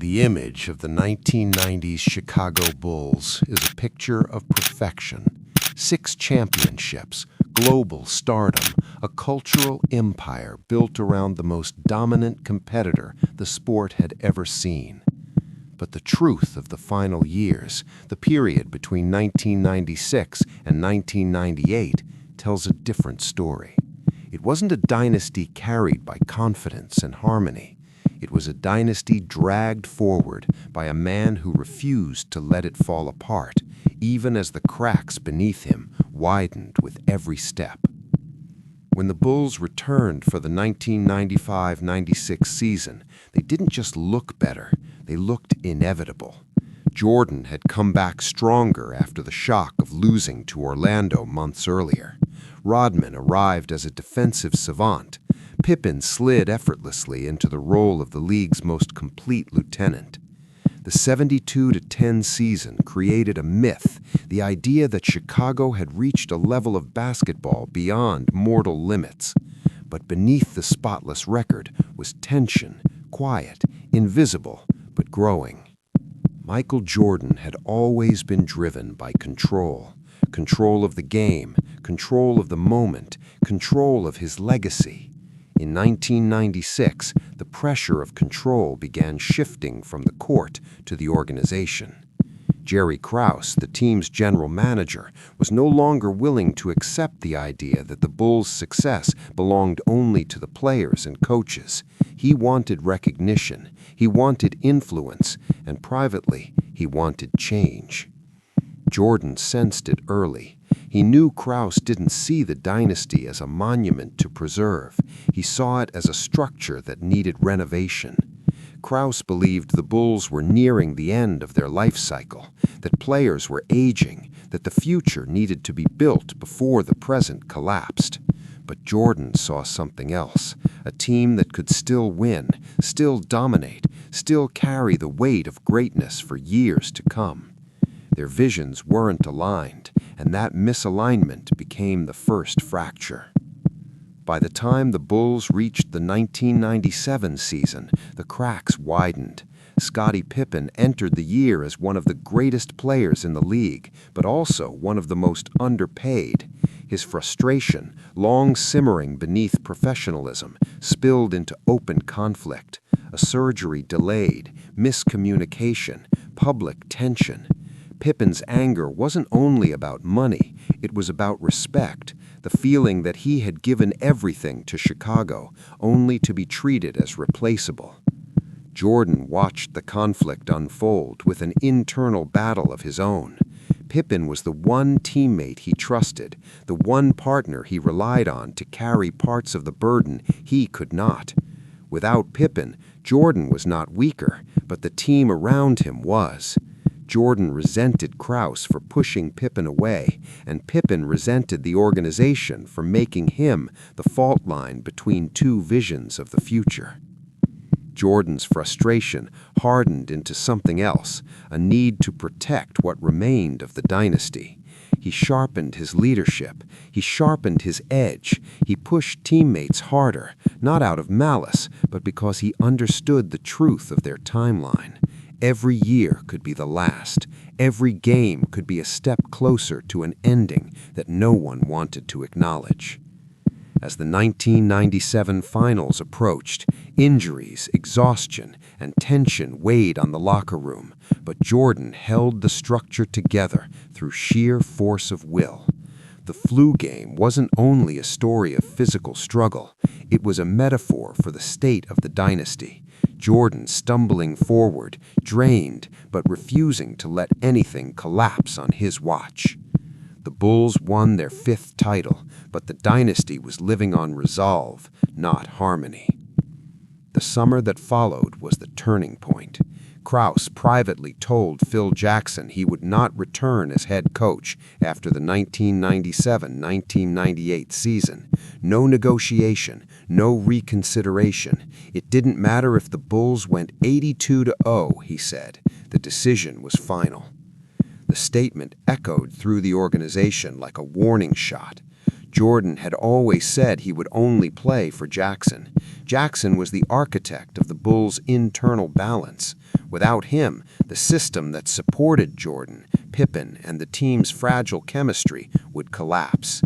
The image of the 1990s Chicago Bulls is a picture of perfection. 6 championships, global stardom, a cultural empire built around the most dominant competitor the sport had ever seen. But the truth of the final years, the period between 1996 and 1998, tells a different story. It wasn't a dynasty carried by confidence and harmony. It was a dynasty dragged forward by a man who refused to let it fall apart, even as the cracks beneath him widened with every step. When the Bulls returned for the 1995-96 season, they didn't just look better, they looked inevitable. Jordan had come back stronger after the shock of losing to Orlando months earlier. Rodman arrived as a defensive savant. Pippen slid effortlessly into the role of the league's most complete lieutenant. The 72-10 season created a myth, the idea that Chicago had reached a level of basketball beyond mortal limits. But beneath the spotless record was tension, quiet, invisible, but growing. Michael Jordan had always been driven by control. Control of the game, control of the moment, control of his legacy. In 1996, the pressure of control began shifting from the court to the organization. Jerry Krause, the team's general manager, was no longer willing to accept the idea that the Bulls' success belonged only to the players and coaches. He wanted recognition, he wanted influence, and privately, he wanted change. Jordan sensed it early. He knew Krause didn't see the dynasty as a monument to preserve. He saw it as a structure that needed renovation. Krause believed the Bulls were nearing the end of their life cycle, that players were aging, that the future needed to be built before the present collapsed. But Jordan saw something else, a team that could still win, still dominate, still carry the weight of greatness for years to come. Their visions weren't aligned, and that misalignment became the first fracture. By the time the Bulls reached the 1997 season, the cracks widened. Scottie Pippen entered the year as one of the greatest players in the league, but also one of the most underpaid. His frustration, long simmering beneath professionalism, spilled into open conflict. A surgery delayed, miscommunication, public tension. Pippen's anger wasn't only about money, it was about respect, the feeling that he had given everything to Chicago, only to be treated as replaceable. Jordan watched the conflict unfold with an internal battle of his own. Pippen was the one teammate he trusted, the one partner he relied on to carry parts of the burden he could not. Without Pippen, Jordan was not weaker, but the team around him was. Jordan resented Krause for pushing Pippen away, and Pippen resented the organization for making him the fault line between two visions of the future. Jordan's frustration hardened into something else, a need to protect what remained of the dynasty. He sharpened his leadership. He sharpened his edge. He pushed teammates harder, not out of malice, but because he understood the truth of their timeline. Every year could be the last. Every game could be a step closer to an ending that no one wanted to acknowledge. As the 1997 finals approached, injuries, exhaustion, and tension weighed on the locker room, but Jordan held the structure together through sheer force of will. The flu game wasn't only a story of physical struggle, it was a metaphor for the state of the dynasty. Jordan stumbling forward, drained, but refusing to let anything collapse on his watch. The Bulls won their 5th title, but the dynasty was living on resolve, not harmony. The summer that followed was the turning point. Krause privately told Phil Jackson he would not return as head coach after the 1997-1998 season. No negotiation, no reconsideration. It didn't matter if the Bulls went 82-0, he said. The decision was final. The statement echoed through the organization like a warning shot. Jordan had always said he would only play for Jackson. Jackson was the architect of the Bulls' internal balance. Without him, the system that supported Jordan, Pippen, and the team's fragile chemistry would collapse.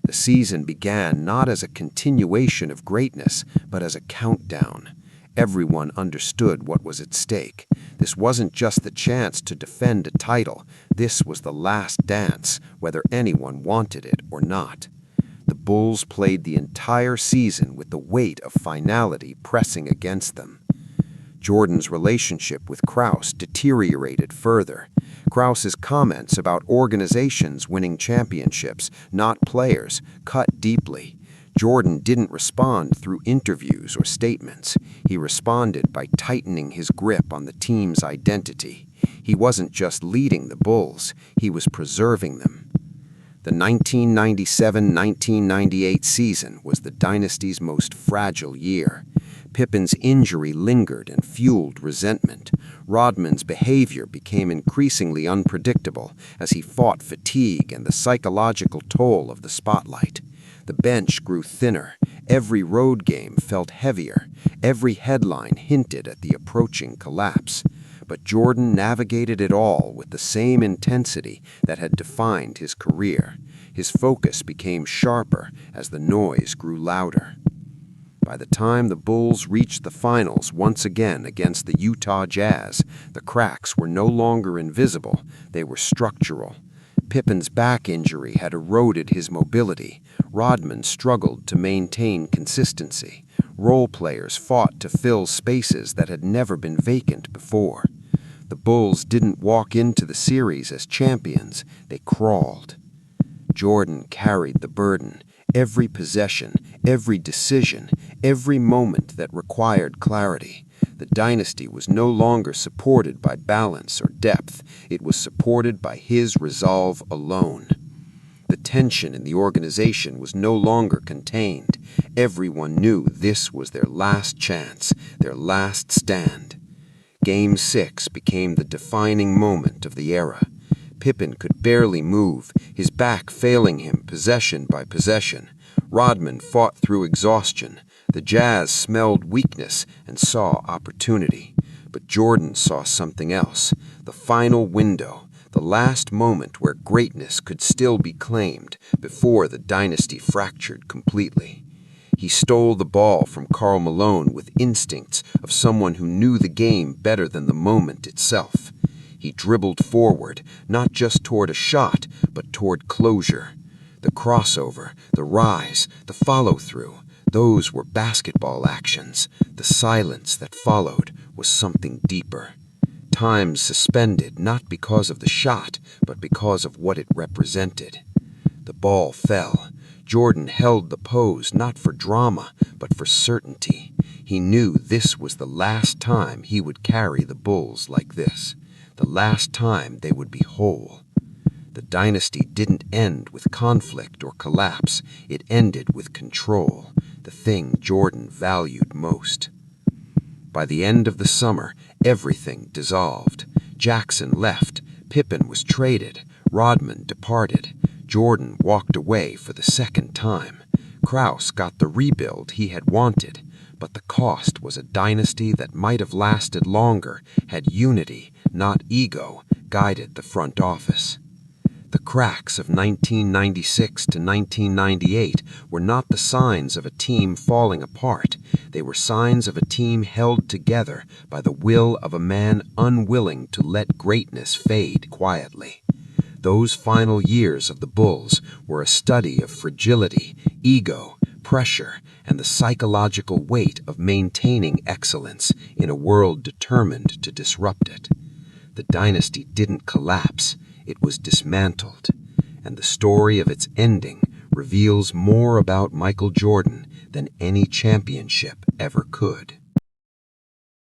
The season began not as a continuation of greatness, but as a countdown. Everyone understood what was at stake. This wasn't just the chance to defend a title. This was the last dance, whether anyone wanted it or not. The Bulls played the entire season with the weight of finality pressing against them. Jordan's relationship with Krause deteriorated further. Krause's comments about organizations winning championships, not players, cut deeply. Jordan didn't respond through interviews or statements. He responded by tightening his grip on the team's identity. He wasn't just leading the Bulls, he was preserving them. The 1997-1998 season was the dynasty's most fragile year. Pippen's injury lingered and fueled resentment. Rodman's behavior became increasingly unpredictable as he fought fatigue and the psychological toll of the spotlight. The bench grew thinner. Every road game felt heavier. Every headline hinted at the approaching collapse. But Jordan navigated it all with the same intensity that had defined his career. His focus became sharper as the noise grew louder. By the time the Bulls reached the finals once again against the Utah Jazz, the cracks were no longer invisible, they were structural. Pippen's back injury had eroded his mobility. Rodman struggled to maintain consistency. Role players fought to fill spaces that had never been vacant before. The Bulls didn't walk into the series as champions, they crawled. Jordan carried the burden. Every possession, every decision, every moment that required clarity. The dynasty was no longer supported by balance or depth. It was supported by his resolve alone. The tension in the organization was no longer contained. Everyone knew this was their last chance, their last stand. Game 6 became the defining moment of the era. Pippen could barely move, his back failing him possession by possession. Rodman fought through exhaustion. The Jazz smelled weakness and saw opportunity. But Jordan saw something else. The final window, the last moment where greatness could still be claimed before the dynasty fractured completely. He stole the ball from Karl Malone with instincts of someone who knew the game better than the moment itself. He dribbled forward, not just toward a shot, but toward closure. The crossover, the rise, the follow-through, those were basketball actions. The silence that followed was something deeper. Time suspended not because of the shot, but because of what it represented. The ball fell. Jordan held the pose not for drama, but for certainty. He knew this was the last time he would carry the Bulls like this. The last time they would be whole. The dynasty didn't end with conflict or collapse. It ended with control, the thing Jordan valued most. By the end of the summer, everything dissolved. Jackson left. Pippen was traded. Rodman departed. Jordan walked away for the second time. Krause got the rebuild he had wanted, but the cost was a dynasty that might have lasted longer had unity, not ego, guided the front office. The cracks of 1996 to 1998 were not the signs of a team falling apart. They were signs of a team held together by the will of a man unwilling to let greatness fade quietly. Those final years of the Bulls were a study of fragility, ego, pressure, and the psychological weight of maintaining excellence in a world determined to disrupt it. The dynasty didn't collapse. It was dismantled, and the story of its ending reveals more about Michael Jordan than any championship ever could.